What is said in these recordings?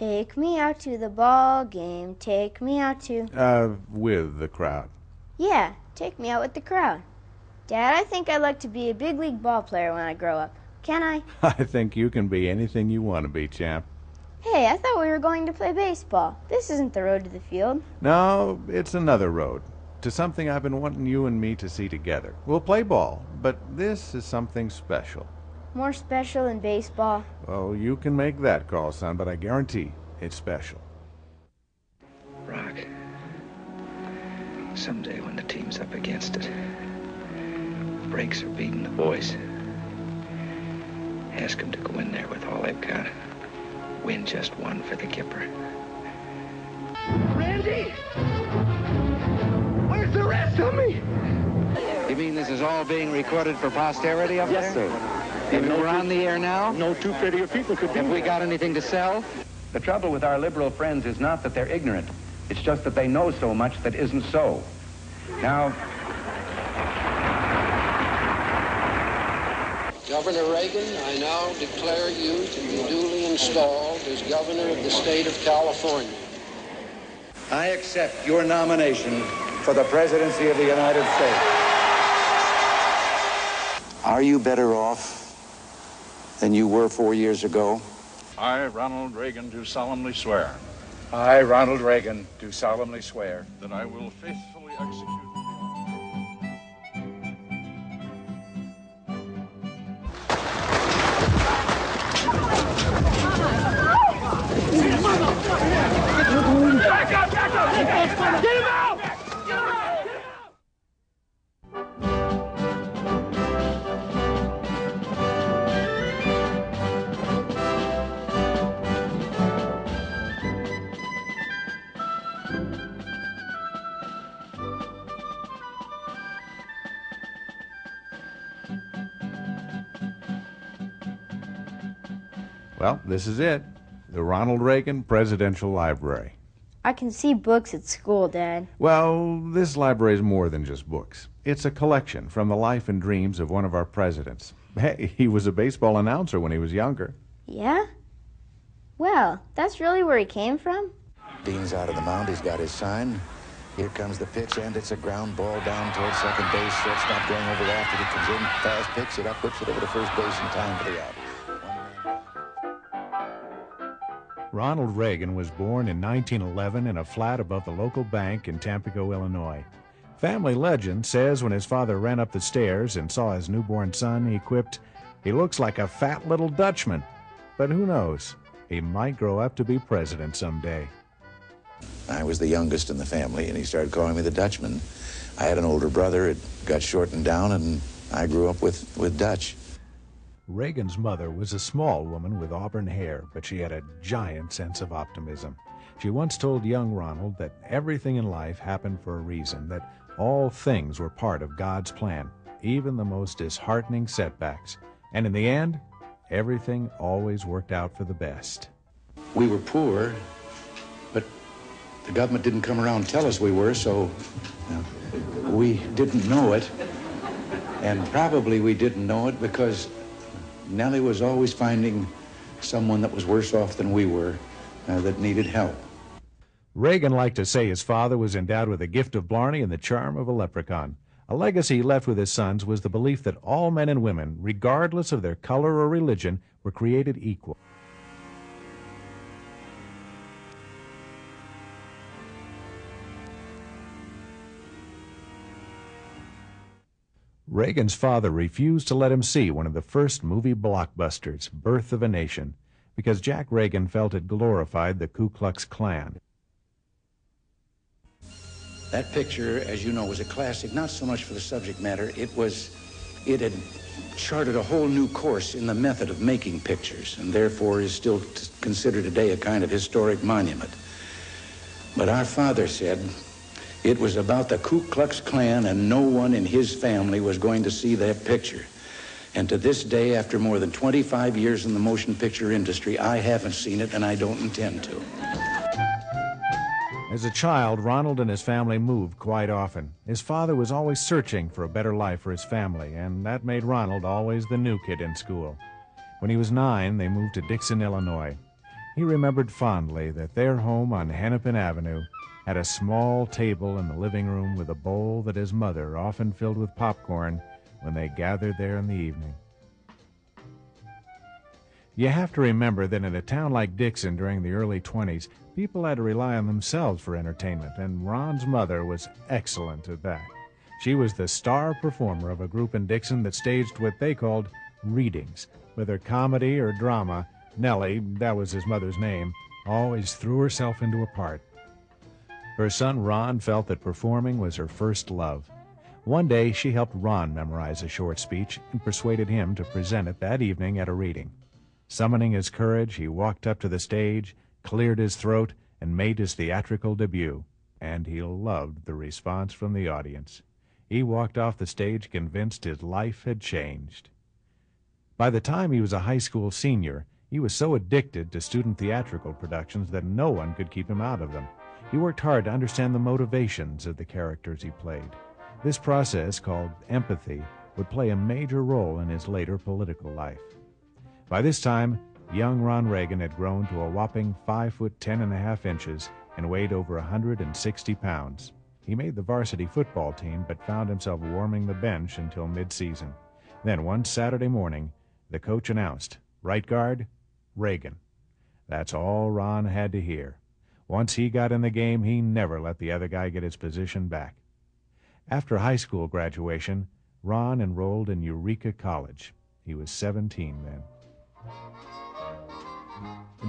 Take me out to the ball game, take me out to... With the crowd. Yeah, take me out with the crowd. Dad, I think I'd like to be a big league ball player when I grow up. Can I? I think you can be anything you want to be, champ. Hey, I thought we were going to play baseball. This isn't the road to the field. No, it's another road. To something I've been wanting you and me to see together. We'll play ball, but this is something special. More special than baseball? Oh, you can make that call, son, but I guarantee it's special. Rock, someday when the team's up against it, breaks are beating the boys, ask them to go in there with all they've got. Win just one for the Kipper. Randy! Where's the rest of me? You mean this is all being recorded for posterity up there? Yes, sir. And we're on the air now? No two prettier people could be. Have we got anything to sell? The trouble with our liberal friends is not that they're ignorant. It's just that they know so much that isn't so. Now... Governor Reagan, I now declare you to be duly installed as governor of the state of California. I accept your nomination for the presidency of the United States. Are you better off than you were 4 years ago? I, Ronald Reagan, do solemnly swear. I, Ronald Reagan, do solemnly swear That I will faithfully execute Back up! Get him out! Well, this is it. The Ronald Reagan Presidential Library. I can see books at school, Dad. Well, this library is more than just books. It's a collection from the life and dreams of one of our presidents. Hey, he was a baseball announcer when he was younger. Yeah? Well, that's really where he came from? Dean's out of the mound. He's got his sign. Here comes the pitch, and it's a ground ball down towards second base. Shortstop going over after it comes in. Fast picks it up, whips it over to first base in time for the out. Ronald Reagan was born in 1911 in a flat above the local bank in Tampico, Illinois. Family legend says when his father ran up the stairs and saw his newborn son, he quipped, "He looks like a fat little Dutchman." But who knows? He might grow up to be president someday. I was the youngest in the family, and he started calling me the Dutchman. I had an older brother. It got shortened down, and I grew up with Dutch. Reagan's mother was a small woman with auburn hair, but she had a giant sense of optimism. She once told young Ronald that everything in life happened for a reason, that all things were part of God's plan, even the most disheartening setbacks. And in the end, everything always worked out for the best. We were poor, but the government didn't come around and tell us we were, so we didn't know it. And probably we didn't know it because Nellie was always finding someone that was worse off than we were, that needed help. Reagan liked to say his father was endowed with the gift of Blarney and the charm of a leprechaun. A legacy he left with his sons was the belief that all men and women, regardless of their color or religion, were created equal. Reagan's father refused to let him see one of the first movie blockbusters, Birth of a Nation, because Jack Reagan felt it glorified the Ku Klux Klan. That picture, as you know, was a classic, not so much for the subject matter. It had charted a whole new course in the method of making pictures, and therefore is still considered today a kind of historic monument. But our father said it was about the Ku Klux Klan, and no one in his family was going to see that picture. And to this day, after more than 25 years in the motion picture industry, I haven't seen it, and I don't intend to. As a child, Ronald and his family moved quite often. His father was always searching for a better life for his family, and that made Ronald always the new kid in school. When he was 9, they moved to Dixon, Illinois. He remembered fondly that their home on Hennepin Avenue had a small table in the living room with a bowl that his mother often filled with popcorn when they gathered there in the evening. You have to remember that in a town like Dixon during the early 20s, people had to rely on themselves for entertainment, and Ron's mother was excellent at that. She was the star performer of a group in Dixon that staged what they called readings. Whether comedy or drama, Nellie, that was his mother's name, always threw herself into a part. Her son Ron felt that performing was her first love. One day she helped Ron memorize a short speech and persuaded him to present it that evening at a reading. Summoning his courage, he walked up to the stage, cleared his throat, and made his theatrical debut. And he loved the response from the audience. He walked off the stage convinced his life had changed. By the time he was a high school senior, he was so addicted to student theatrical productions that no one could keep him out of them. He worked hard to understand the motivations of the characters he played. This process, called empathy, would play a major role in his later political life. By this time, young Ron Reagan had grown to a whopping 5 foot 10.5 inches and weighed over 160 pounds. He made the varsity football team, but found himself warming the bench until mid-season. Then one Saturday morning, the coach announced, "Right guard, Reagan." That's all Ron had to hear. Once he got in the game, he never let the other guy get his position back. After high school graduation, Ron enrolled in Eureka College. He was 17 then.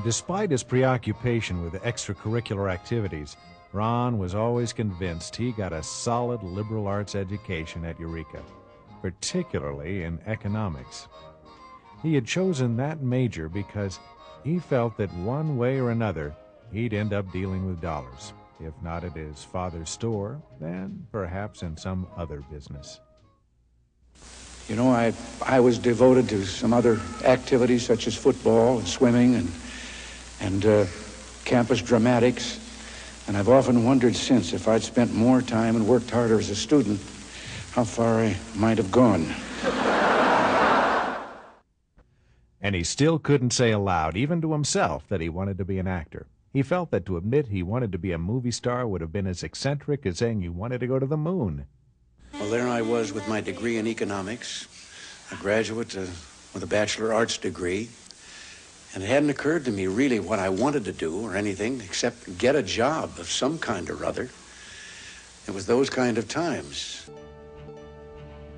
Despite his preoccupation with extracurricular activities, Ron was always convinced he got a solid liberal arts education at Eureka, particularly in economics. He had chosen that major because he felt that one way or another he'd end up dealing with dollars. If not at his father's store, then perhaps in some other business. You know, I was devoted to some other activities such as football and swimming and campus dramatics. And I've often wondered since if I'd spent more time and worked harder as a student, how far I might have gone. And he still couldn't say aloud, even to himself, that he wanted to be an actor. He felt that to admit he wanted to be a movie star would have been as eccentric as saying he wanted to go to the moon. Well, there I was with my degree in economics, a graduate with a bachelor arts degree. And it hadn't occurred to me really what I wanted to do or anything except get a job of some kind or other. It was those kind of times.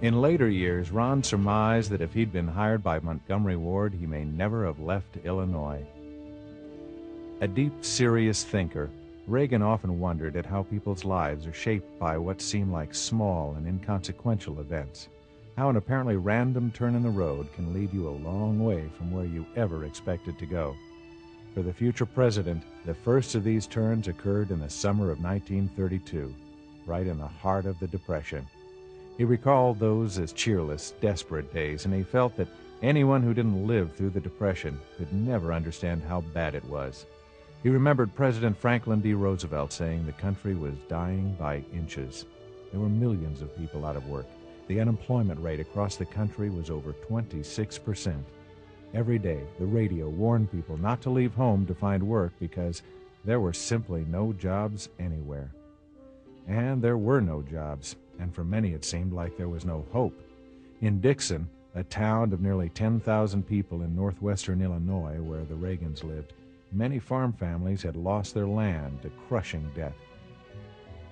In later years, Ron surmised that if he'd been hired by Montgomery Ward, he may never have left Illinois. A deep, serious thinker, Reagan often wondered at how people's lives are shaped by what seem like small and inconsequential events. How an apparently random turn in the road can lead you a long way from where you ever expected to go. For the future president, the first of these turns occurred in the summer of 1932, right in the heart of the Depression. He recalled those as cheerless, desperate days, and he felt that anyone who didn't live through the Depression could never understand how bad it was. He remembered President Franklin D. Roosevelt saying the country was dying by inches. There were millions of people out of work. The unemployment rate across the country was over 26%. Every day, the radio warned people not to leave home to find work because there were simply no jobs anywhere. And there were no jobs, and for many it seemed like there was no hope. In Dixon, a town of nearly 10,000 people in northwestern Illinois where the Reagans lived, many farm families had lost their land to crushing debt.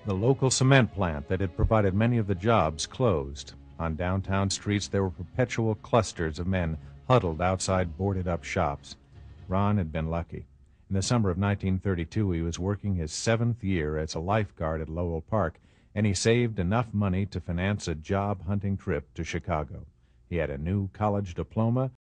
The local cement plant that had provided many of the jobs closed. On downtown streets there were perpetual clusters of men huddled outside boarded-up shops. Ron had been lucky. In the summer of 1932, he was working his 7th year as a lifeguard at Lowell Park, and he saved enough money to finance a job-hunting trip to Chicago. He had a new college diploma